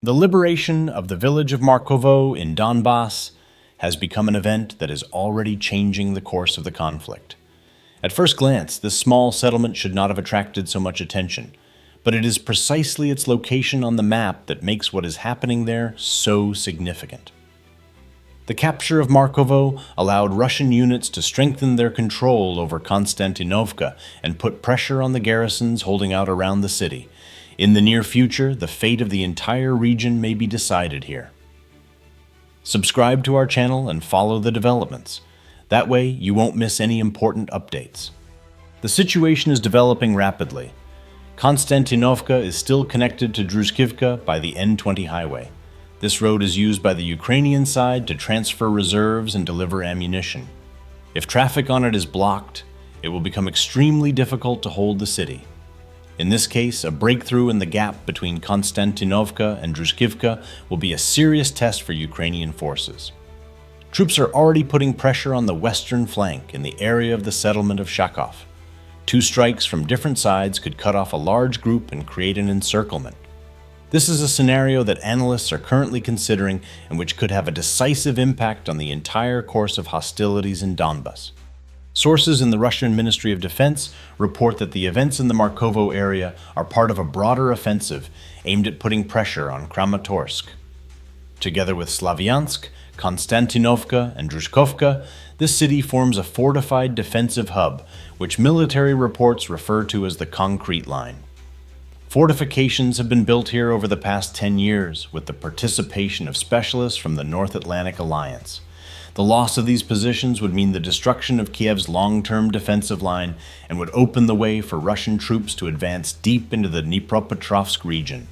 The liberation of the village of Markovo in Donbas has become an event that is already changing the course of the conflict. At first glance, this small settlement should not have attracted so much attention, but it is precisely its location on the map that makes what is happening there so significant. The capture of Markovo allowed Russian units to strengthen their control over Kostyantynivka and put pressure on the garrisons holding out around the city. In the near future, the fate of the entire region may be decided here. Subscribe to our channel and follow the developments. That way, you won't miss any important updates. The situation is developing rapidly. Kostyantynivka is still connected to Druzhkivka by the N20 highway. This road is used by the Ukrainian side to transfer reserves and deliver ammunition. If traffic on it is blocked, it will become extremely difficult to hold the city. In this case, a breakthrough in the gap between Kostyantynivka and Druzhkivka will be a serious test for Ukrainian forces. Troops are already putting pressure on the western flank in the area of the settlement of Kharkiv. Two strikes from different sides could cut off a large group and create an encirclement. This is a scenario that analysts are currently considering and which could have a decisive impact on the entire course of hostilities in Donbas. Sources in the Russian Ministry of Defense report that the events in the Markovo area are part of a broader offensive aimed at putting pressure on Kramatorsk. Together with Slavyansk, Kostyantynivka, and Druzhkovka, this city forms a fortified defensive hub, which military reports refer to as the concrete line. Fortifications have been built here over the past 10 years with the participation of specialists from the North Atlantic Alliance. The loss of these positions would mean the destruction of Kyiv's long-term defensive line and would open the way for Russian troops to advance deep into the Dnipropetrovsk region.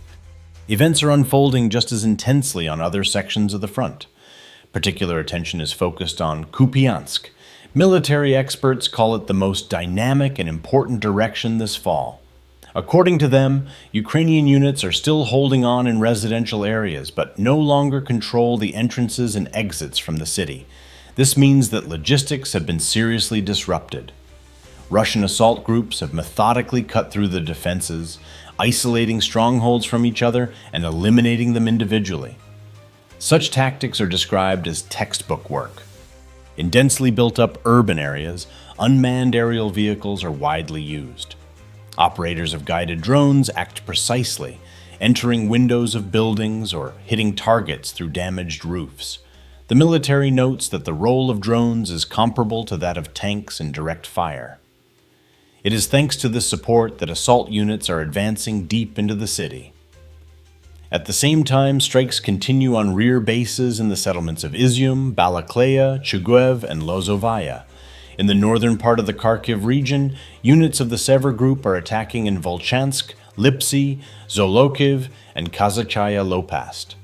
Events are unfolding just as intensely on other sections of the front. Particular attention is focused on Kupiansk. Military experts call it the most dynamic and important direction this fall. According to them, Ukrainian units are still holding on in residential areas, but no longer control the entrances and exits from the city. This means that logistics have been seriously disrupted. Russian assault groups have methodically cut through the defenses, isolating strongholds from each other and eliminating them individually. Such tactics are described as textbook work. In densely built-up urban areas, unmanned aerial vehicles are widely used. Operators of guided drones act precisely, entering windows of buildings or hitting targets through damaged roofs. The military notes that the role of drones is comparable to that of tanks in direct fire. It is thanks to this support that assault units are advancing deep into the city. At the same time, strikes continue on rear bases in the settlements of Izyum, Balakleya, Chuguev, and Lozovaya. In the northern part of the Kharkiv region, units of the Sever Group are attacking in Volchansk, Lipsy, Zolokiv, and Kazachaya Lopast.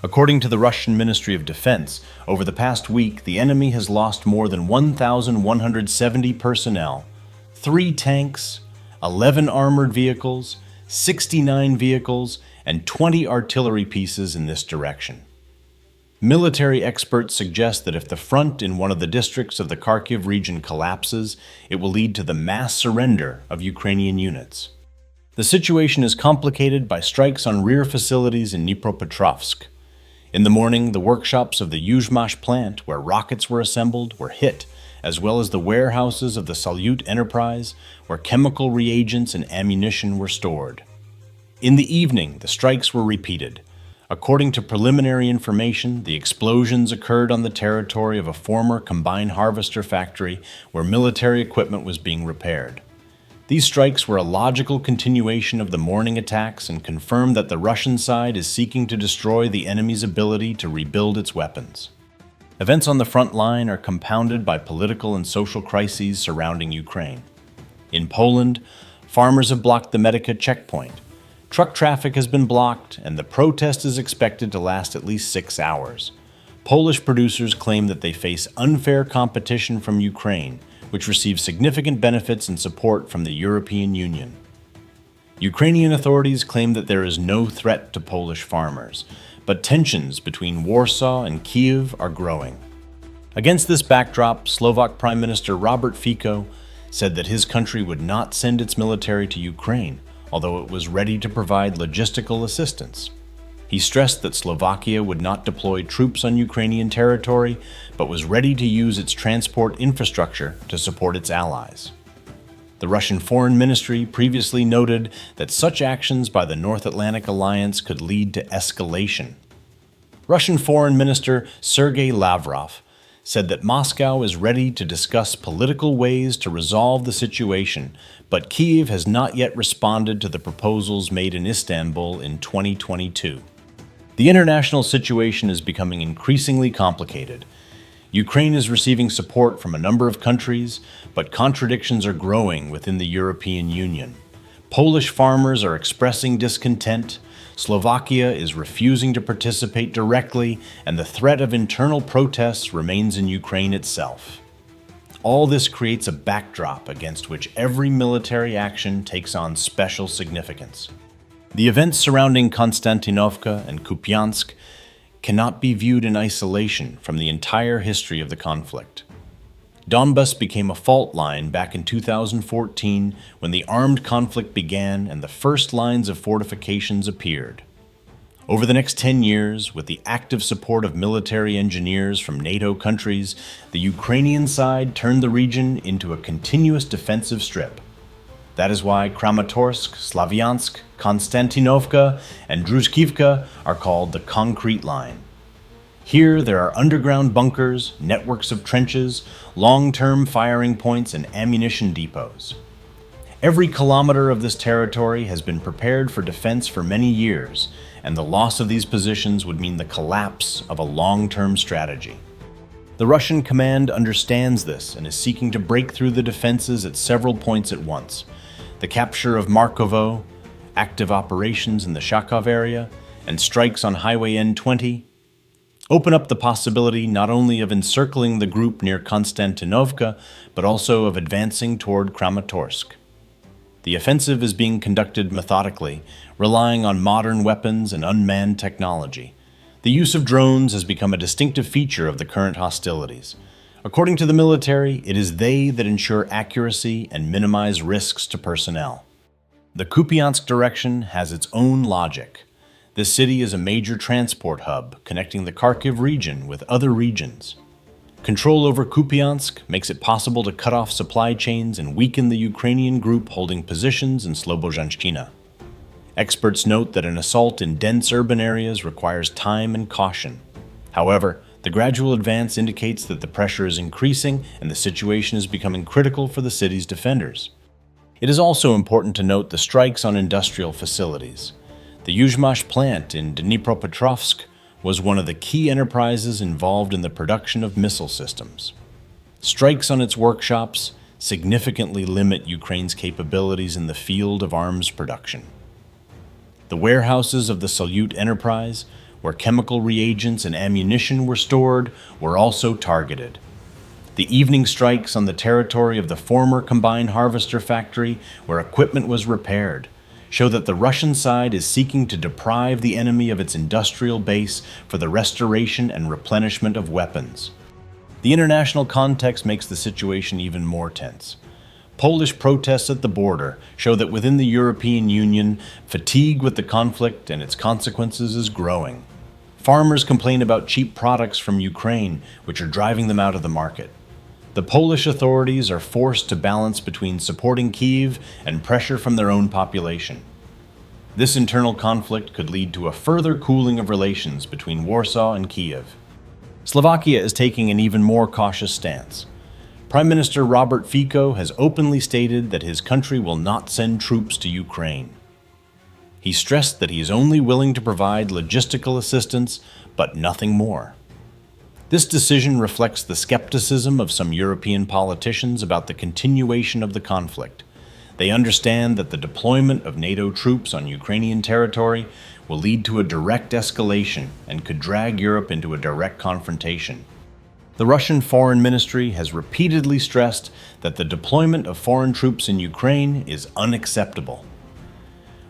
According to the Russian Ministry of Defense, over the past week, the enemy has lost more than 1,170 personnel, 3 tanks, 11 armored vehicles, 69 vehicles, and 20 artillery pieces in this direction. Military experts suggest that if the front in one of the districts of the Kharkiv region collapses, it will lead to the mass surrender of Ukrainian units. The situation is complicated by strikes on rear facilities in Dnipropetrovsk. In the morning, the workshops of the Yuzhmash plant, where rockets were assembled, were hit, as well as the warehouses of the Salyut enterprise, where chemical reagents and ammunition were stored. In the evening, the strikes were repeated. According to preliminary information, the explosions occurred on the territory of a former combine harvester factory where military equipment was being repaired. These strikes were a logical continuation of the morning attacks and confirm that the Russian side is seeking to destroy the enemy's ability to rebuild its weapons. Events on the front line are compounded by political and social crises surrounding Ukraine. In Poland, farmers have blocked the Medica checkpoint. Truck traffic has been blocked, and the protest is expected to last at least 6 hours. Polish producers claim that they face unfair competition from Ukraine, which receives significant benefits and support from the European Union. Ukrainian authorities claim that there is no threat to Polish farmers, but tensions between Warsaw and Kyiv are growing. Against this backdrop, Slovak Prime Minister Robert Fico said that his country would not send its military to Ukraine, although it was ready to provide logistical assistance. He stressed that Slovakia would not deploy troops on Ukrainian territory, but was ready to use its transport infrastructure to support its allies. The Russian Foreign Ministry previously noted that such actions by the North Atlantic Alliance could lead to escalation. Russian Foreign Minister Sergei Lavrov said that Moscow is ready to discuss political ways to resolve the situation, but Kyiv has not yet responded to the proposals made in Istanbul in 2022. The international situation is becoming increasingly complicated. Ukraine is receiving support from a number of countries, but contradictions are growing within the European Union. Polish farmers are expressing discontent, Slovakia is refusing to participate directly, and the threat of internal protests remains in Ukraine itself. All this creates a backdrop against which every military action takes on special significance. The events surrounding Kostyantynivka and Kupiansk cannot be viewed in isolation from the entire history of the conflict. Donbas became a fault line back in 2014 when the armed conflict began and the first lines of fortifications appeared. Over the next 10 years, with the active support of military engineers from NATO countries, the Ukrainian side turned the region into a continuous defensive strip. That is why Kramatorsk, Slavyansk, Kostyantynivka, and Druzhkivka are called the concrete line. Here, there are underground bunkers, networks of trenches, long-term firing points, and ammunition depots. Every kilometer of this territory has been prepared for defense for many years, and the loss of these positions would mean the collapse of a long-term strategy. The Russian command understands this and is seeking to break through the defenses at several points at once. The capture of Markovo, active operations in the Kharkiv area, and strikes on Highway N20 open up the possibility not only of encircling the group near Kostyantynivka, but also of advancing toward Kramatorsk. The offensive is being conducted methodically, relying on modern weapons and unmanned technology. The use of drones has become a distinctive feature of the current hostilities. According to the military, it is they that ensure accuracy and minimize risks to personnel. The Kupiansk direction has its own logic. This city is a major transport hub connecting the Kharkiv region with other regions. Control over Kupiansk makes it possible to cut off supply chains and weaken the Ukrainian group holding positions in Slobozhanshchina. Experts note that an assault in dense urban areas requires time and caution. However, the gradual advance indicates that the pressure is increasing and the situation is becoming critical for the city's defenders. It is also important to note the strikes on industrial facilities. The Yuzhmash plant in Dnipro was one of the key enterprises involved in the production of missile systems. Strikes on its workshops significantly limit Ukraine's capabilities in the field of arms production. The warehouses of the Salyut enterprise, where chemical reagents and ammunition were stored, were also targeted. The evening strikes on the territory of the former combined harvester factory, where equipment was repaired, show that the Russian side is seeking to deprive the enemy of its industrial base for the restoration and replenishment of weapons. The international context makes the situation even more tense. Polish protests at the border show that within the European Union, fatigue with the conflict and its consequences is growing. Farmers complain about cheap products from Ukraine, which are driving them out of the market. The Polish authorities are forced to balance between supporting Kyiv and pressure from their own population. This internal conflict could lead to a further cooling of relations between Warsaw and Kyiv. Slovakia is taking an even more cautious stance. Prime Minister Robert Fico has openly stated that his country will not send troops to Ukraine. He stressed that he is only willing to provide logistical assistance, but nothing more. This decision reflects the skepticism of some European politicians about the continuation of the conflict. They understand that the deployment of NATO troops on Ukrainian territory will lead to a direct escalation and could drag Europe into a direct confrontation. The Russian Foreign Ministry has repeatedly stressed that the deployment of foreign troops in Ukraine is unacceptable.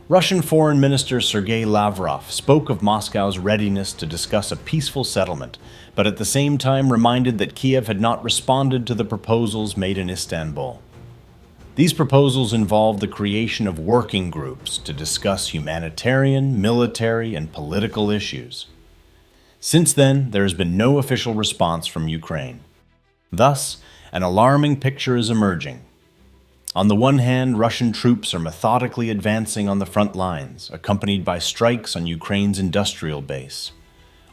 Russian Foreign Minister Sergei Lavrov spoke of Moscow's readiness to discuss a peaceful settlement, but at the same time reminded that Kyiv had not responded to the proposals made in Istanbul. These proposals involve the creation of working groups to discuss humanitarian, military, and political issues. Since then, there has been no official response from Ukraine. Thus, an alarming picture is emerging. On the one hand, Russian troops are methodically advancing on the front lines, accompanied by strikes on Ukraine's industrial base.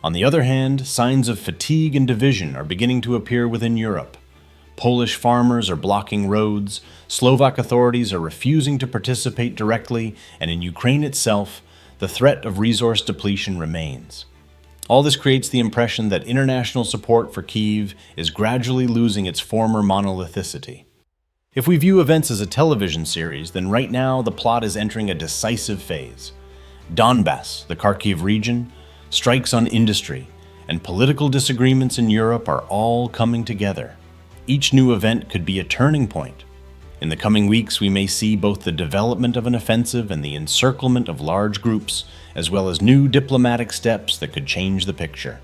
On the other hand, signs of fatigue and division are beginning to appear within Europe. Polish farmers are blocking roads, Slovak authorities are refusing to participate directly, and in Ukraine itself, the threat of resource depletion remains. All this creates the impression that international support for Kyiv is gradually losing its former monolithicity. If we view events as a television series, then right now the plot is entering a decisive phase. Donbas, the Kharkiv region, strikes on industry, and political disagreements in Europe are all coming together. Each new event could be a turning point. In the coming weeks, we may see both the development of an offensive and the encirclement of large groups, as well as new diplomatic steps that could change the picture.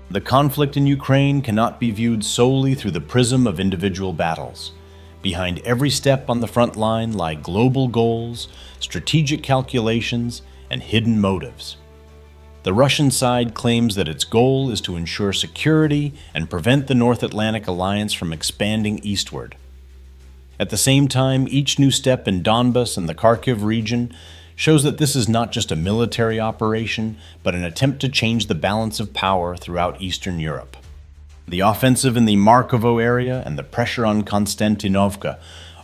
The conflict in Ukraine cannot be viewed solely through the prism of individual battles. Behind every step on the front line lie global goals, strategic calculations, and hidden motives. The Russian side claims that its goal is to ensure security and prevent the North Atlantic Alliance from expanding eastward. At the same time, each new step in Donbas and the Kharkiv region shows that this is not just a military operation, but an attempt to change the balance of power throughout Eastern Europe. The offensive in the Markovo area and the pressure on Kostyantynivka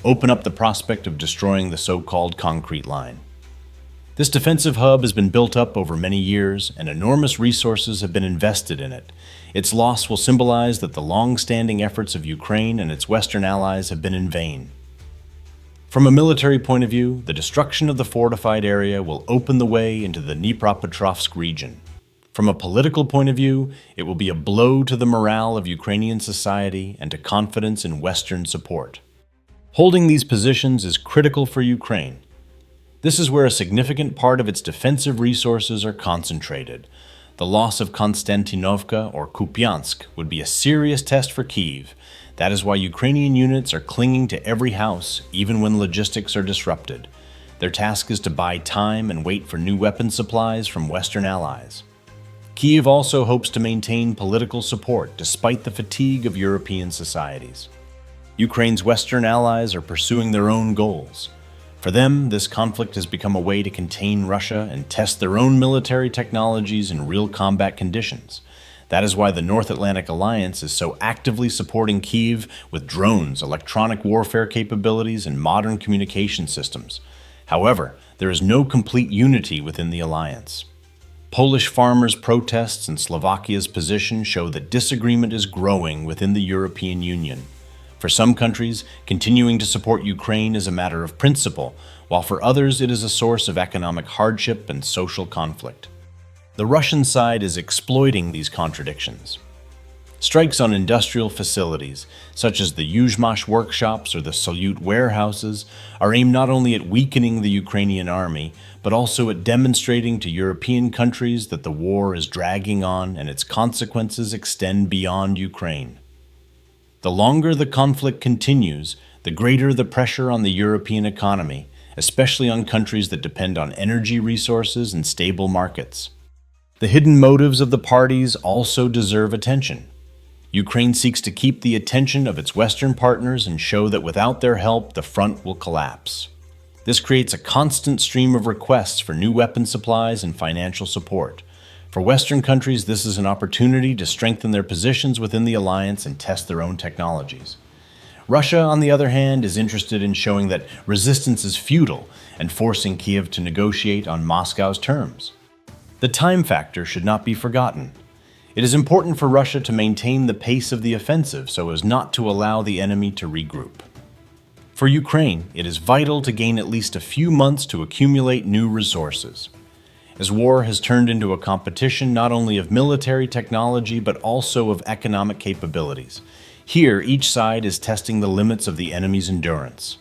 open up the prospect of destroying the so-called concrete line. This defensive hub has been built up over many years, and enormous resources have been invested in it. Its loss will symbolize that the long-standing efforts of Ukraine and its Western allies have been in vain. From a military point of view, the destruction of the fortified area will open the way into the Dnipropetrovsk region. From a political point of view, it will be a blow to the morale of Ukrainian society and to confidence in Western support. Holding these positions is critical for Ukraine. This is where a significant part of its defensive resources are concentrated. The loss of Kostyantynivka or Kupiansk would be a serious test for Kyiv. That is why Ukrainian units are clinging to every house, even when logistics are disrupted. Their task is to buy time and wait for new weapon supplies from Western allies. Kyiv also hopes to maintain political support despite the fatigue of European societies. Ukraine's Western allies are pursuing their own goals. For them, this conflict has become a way to contain Russia and test their own military technologies in real combat conditions. That is why the North Atlantic Alliance is so actively supporting Kyiv with drones, electronic warfare capabilities, and modern communication systems. However, there is no complete unity within the alliance. Polish farmers' protests and Slovakia's position show that disagreement is growing within the European Union. For some countries, continuing to support Ukraine is a matter of principle, while for others it is a source of economic hardship and social conflict. The Russian side is exploiting these contradictions. Strikes on industrial facilities, such as the Yuzhmash workshops or the Salyut warehouses, are aimed not only at weakening the Ukrainian army, but also at demonstrating to European countries that the war is dragging on and its consequences extend beyond Ukraine. The longer the conflict continues, the greater the pressure on the European economy, especially on countries that depend on energy resources and stable markets. The hidden motives of the parties also deserve attention. Ukraine seeks to keep the attention of its Western partners and show that without their help, the front will collapse. This creates a constant stream of requests for new weapon supplies and financial support. For Western countries, this is an opportunity to strengthen their positions within the alliance and test their own technologies. Russia, on the other hand, is interested in showing that resistance is futile and forcing Kyiv to negotiate on Moscow's terms. The time factor should not be forgotten. It is important for Russia to maintain the pace of the offensive so as not to allow the enemy to regroup. For Ukraine, it is vital to gain at least a few months to accumulate new resources. As war has turned into a competition not only of military technology but also of economic capabilities. Here, each side is testing the limits of the enemy's endurance.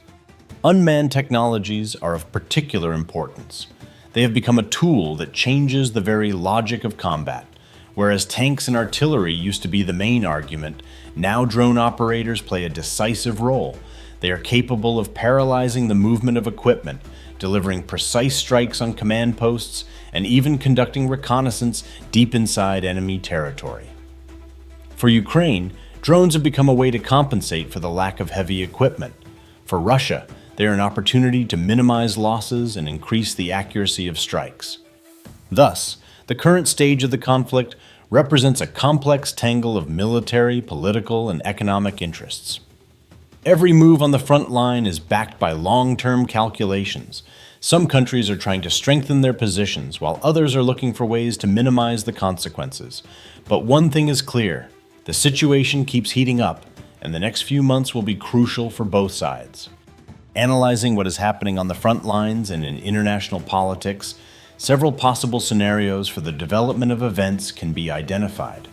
Unmanned technologies are of particular importance. They have become a tool that changes the very logic of combat. Whereas tanks and artillery used to be the main argument, now drone operators play a decisive role. They are capable of paralyzing the movement of equipment, delivering precise strikes on command posts, and even conducting reconnaissance deep inside enemy territory. For Ukraine, drones have become a way to compensate for the lack of heavy equipment. For Russia, they are an opportunity to minimize losses and increase the accuracy of strikes. Thus, the current stage of the conflict represents a complex tangle of military, political, and economic interests. Every move on the front line is backed by long-term calculations. Some countries are trying to strengthen their positions, while others are looking for ways to minimize the consequences. But one thing is clear: the situation keeps heating up, and the next few months will be crucial for both sides. Analyzing what is happening on the front lines and in international politics, several possible scenarios for the development of events can be identified.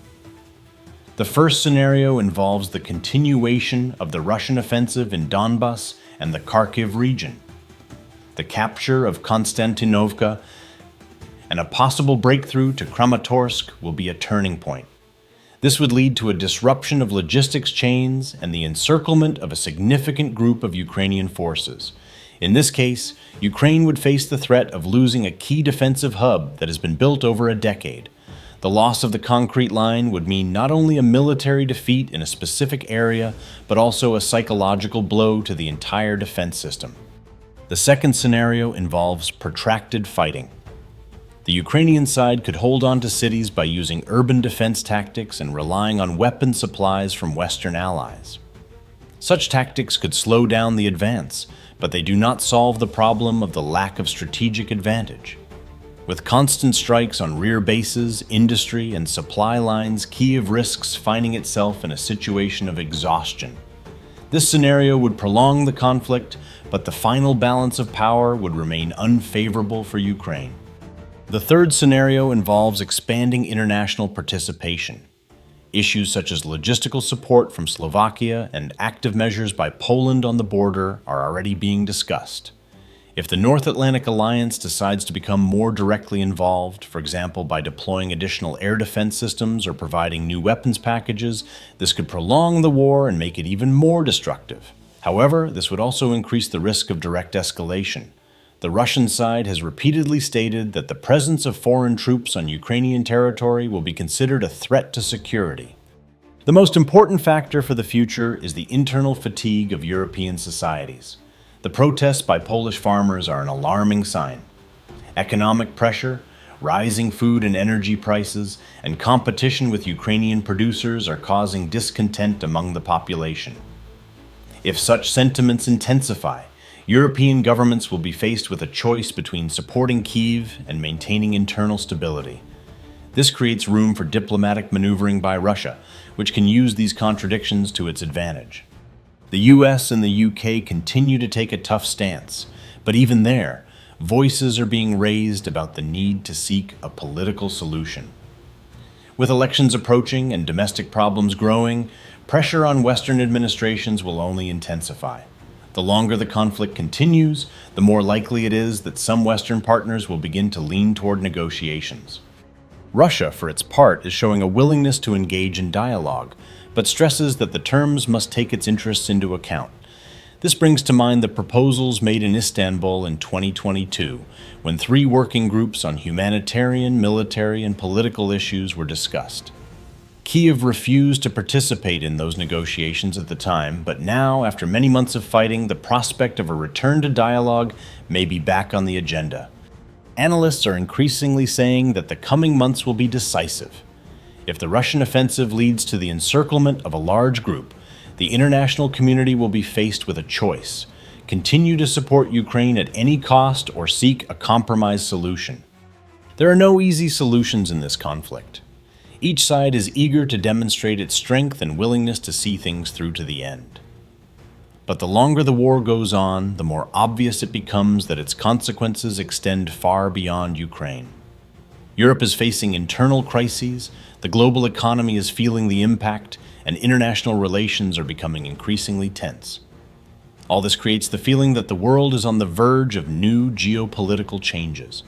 The first scenario involves the continuation of the Russian offensive in Donbas and the Kharkiv region. The capture of Kostyantynivka and a possible breakthrough to Kramatorsk will be a turning point. This would lead to a disruption of logistics chains and the encirclement of a significant group of Ukrainian forces. In this case, Ukraine would face the threat of losing a key defensive hub that has been built over a decade. The loss of the concrete line would mean not only a military defeat in a specific area, but also a psychological blow to the entire defense system. The second scenario involves protracted fighting. The Ukrainian side could hold on to cities by using urban defense tactics and relying on weapon supplies from Western allies. Such tactics could slow down the advance, but they do not solve the problem of the lack of strategic advantage. With constant strikes on rear bases, industry, and supply lines, Kyiv risks finding itself in a situation of exhaustion. This scenario would prolong the conflict, but the final balance of power would remain unfavorable for Ukraine. The third scenario involves expanding international participation. Issues such as logistical support from Slovakia and active measures by Poland on the border are already being discussed. If the North Atlantic Alliance decides to become more directly involved, for example by deploying additional air defense systems or providing new weapons packages, this could prolong the war and make it even more destructive. However, this would also increase the risk of direct escalation. The Russian side has repeatedly stated that the presence of foreign troops on Ukrainian territory will be considered a threat to security. The most important factor for the future is the internal fatigue of European societies. The protests by Polish farmers are an alarming sign. Economic pressure, rising food and energy prices, and competition with Ukrainian producers are causing discontent among the population. If such sentiments intensify, European governments will be faced with a choice between supporting Kyiv and maintaining internal stability. This creates room for diplomatic maneuvering by Russia, which can use these contradictions to its advantage. The US and the UK continue to take a tough stance, but even there, voices are being raised about the need to seek a political solution. With elections approaching and domestic problems growing, pressure on Western administrations will only intensify. The longer the conflict continues, the more likely it is that some Western partners will begin to lean toward negotiations. Russia, for its part, is showing a willingness to engage in dialogue, but stresses that the terms must take its interests into account. This brings to mind the proposals made in Istanbul in 2022, when 3 working groups on humanitarian, military, and political issues were discussed. Kyiv refused to participate in those negotiations at the time, but now, after many months of fighting, the prospect of a return to dialogue may be back on the agenda. Analysts are increasingly saying that the coming months will be decisive. If the Russian offensive leads to the encirclement of a large group, the international community will be faced with a choice: continue to support Ukraine at any cost or seek a compromise solution. There are no easy solutions in this conflict. Each side is eager to demonstrate its strength and willingness to see things through to the end. But the longer the war goes on, the more obvious it becomes that its consequences extend far beyond Ukraine. Europe is facing internal crises, the global economy is feeling the impact, and international relations are becoming increasingly tense. All this creates the feeling that the world is on the verge of new geopolitical changes.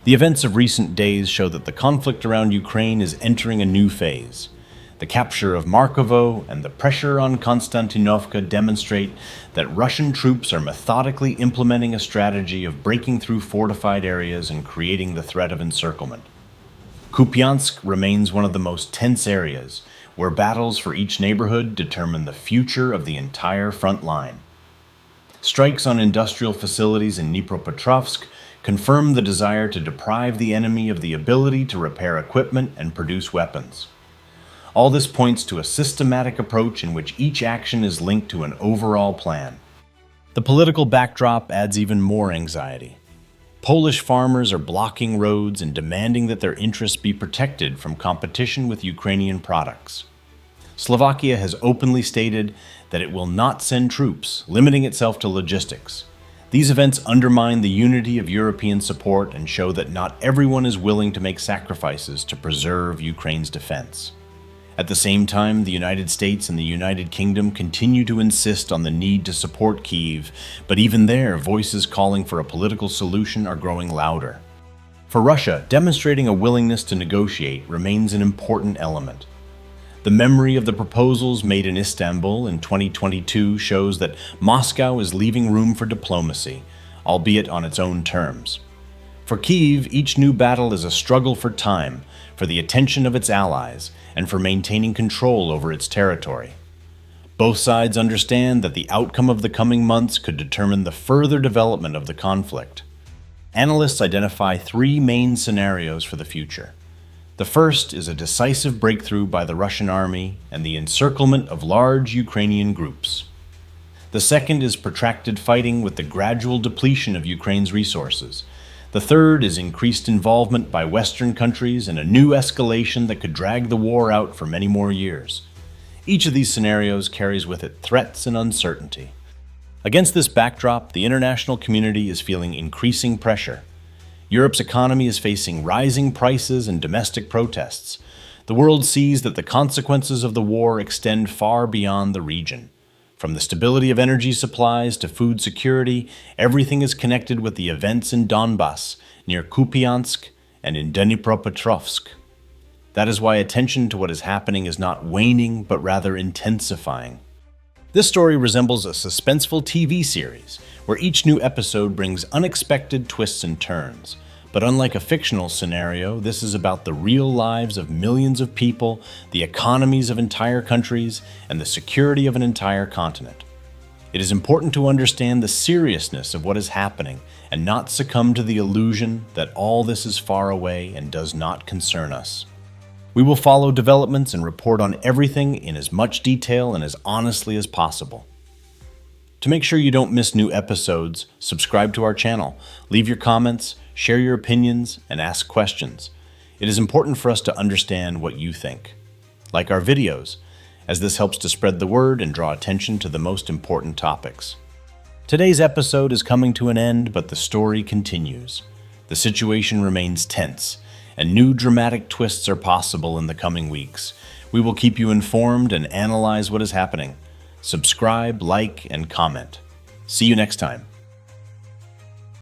The events of recent days show that the conflict around Ukraine is entering a new phase. The capture of Markovo and the pressure on Kostyantynivka demonstrate that Russian troops are methodically implementing a strategy of breaking through fortified areas and creating the threat of encirclement. Kupiansk remains one of the most tense areas, where battles for each neighborhood determine the future of the entire front line. Strikes on industrial facilities in Dnipro confirm the desire to deprive the enemy of the ability to repair equipment and produce weapons. All this points to a systematic approach in which each action is linked to an overall plan. The political backdrop adds even more anxiety. Polish farmers are blocking roads and demanding that their interests be protected from competition with Ukrainian products. Slovakia has openly stated that it will not send troops, limiting itself to logistics. These events undermine the unity of European support and show that not everyone is willing to make sacrifices to preserve Ukraine's defense. At the same time, the United States and the United Kingdom continue to insist on the need to support Kyiv, but even there, voices calling for a political solution are growing louder. For Russia, demonstrating a willingness to negotiate remains an important element. The memory of the proposals made in Istanbul in 2022 shows that Moscow is leaving room for diplomacy, albeit on its own terms. For Kyiv, each new battle is a struggle for time, for the attention of its allies, and for maintaining control over its territory. Both sides understand that the outcome of the coming months could determine the further development of the conflict. Analysts identify three main scenarios for the future. The first is a decisive breakthrough by the Russian army and the encirclement of large Ukrainian groups. The second is protracted fighting with the gradual depletion of Ukraine's resources. The third is increased involvement by Western countries and a new escalation that could drag the war out for many more years. Each of these scenarios carries with it threats and uncertainty. Against this backdrop, the international community is feeling increasing pressure. Europe's economy is facing rising prices and domestic protests. The world sees that the consequences of the war extend far beyond the region. From the stability of energy supplies to food security, everything is connected with the events in Donbas, near Kupiansk, and in Dnipro. That is why attention to what is happening is not waning, but rather intensifying. This story resembles a suspenseful TV series, where each new episode brings unexpected twists and turns. But unlike a fictional scenario, this is about the real lives of millions of people, the economies of entire countries, and the security of an entire continent. It is important to understand the seriousness of what is happening and not succumb to the illusion that all this is far away and does not concern us. We will follow developments and report on everything in as much detail and as honestly as possible. To make sure you don't miss new episodes, subscribe to our channel, leave your comments, share your opinions, and ask questions. It is important for us to understand what you think. Like our videos, as this helps to spread the word and draw attention to the most important topics. Today's episode is coming to an end, but the story continues. The situation remains tense, and new dramatic twists are possible in the coming weeks. We will keep you informed and analyze what is happening. Subscribe, like, and comment. See you next time.